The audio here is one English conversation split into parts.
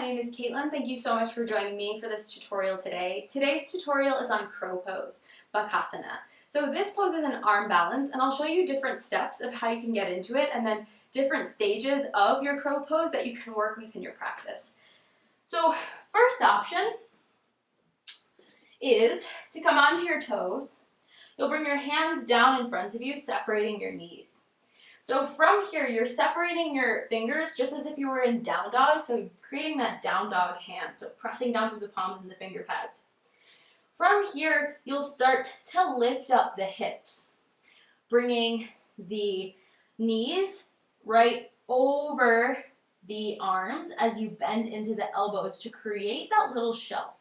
name is Caitlin. Thank you so much for joining me for this tutorial today. Today's tutorial is on crow pose, Bakasana. So this pose is an arm balance, and I'll show you different steps of how you can get into it and then different stages of your crow pose that you can work with in your practice. So first option is to come onto your toes. You'll bring your hands down in front of you, separating your knees. So from here, you're separating your fingers just as if you were in down dog, so creating that down dog hand, so pressing down through the palms and the finger pads. From here, you'll start to lift up the hips, bringing the knees right over the arms as you bend into the elbows to create that little shelf.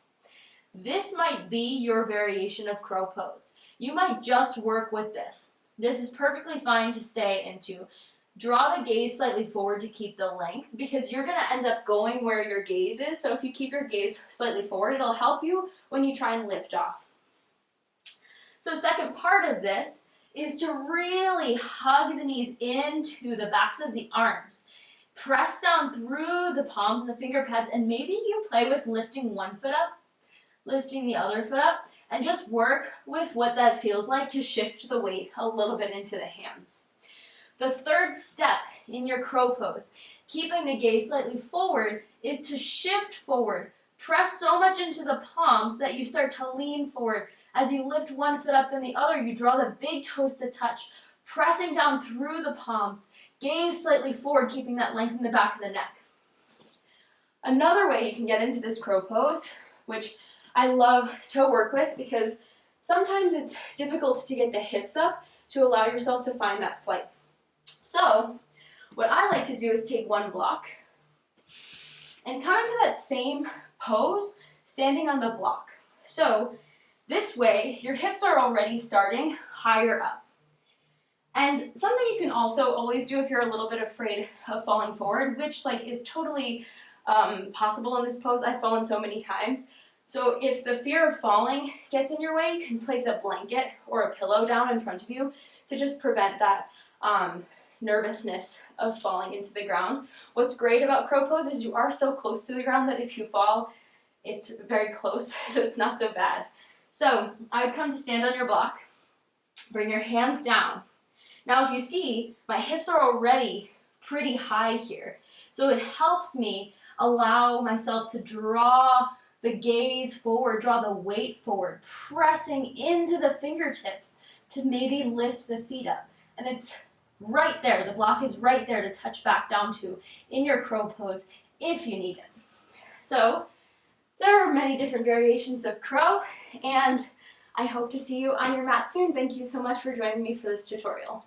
This might be your variation of crow pose. You might just work with this. This is perfectly fine to stay into. Draw the gaze slightly forward to keep the length because you're going to end up going where your gaze is. So if you keep your gaze slightly forward, it'll help you when you try and lift off. So second part of this is to really hug the knees into the backs of the arms. Press down through the palms and the finger pads, and maybe you play with lifting one foot up, lifting the other foot up, and just work with what that feels like to shift the weight a little bit into the hands. The third step in your crow pose, keeping the gaze slightly forward, is to shift forward. Press so much into the palms that you start to lean forward. As you lift one foot up then the other, you draw the big toes to touch, pressing down through the palms. Gaze slightly forward, keeping that length in the back of the neck. Another way you can get into this crow pose, which I love to work with because sometimes it's difficult to get the hips up to allow yourself to find that flight. So what I like to do is take one block and come into that same pose standing on the block. So this way your hips are already starting higher up. And something you can also always do if you're a little bit afraid of falling forward, which is totally possible in this pose. I've fallen so many times. So if the fear of falling gets in your way, you can place a blanket or a pillow down in front of you to just prevent that nervousness of falling into the ground. What's great about crow pose is you are so close to the ground that if you fall, it's very close, so it's not so bad. So I'd come to stand on your block, bring your hands down. Now if you see, my hips are already pretty high here, so it helps me allow myself to draw the gaze forward, draw the weight forward, pressing into the fingertips to maybe lift the feet up. And it's right there, the block is right there to touch back down to in your crow pose if you need it. So there are many different variations of crow, and I hope to see you on your mat soon. Thank you so much for joining me for this tutorial.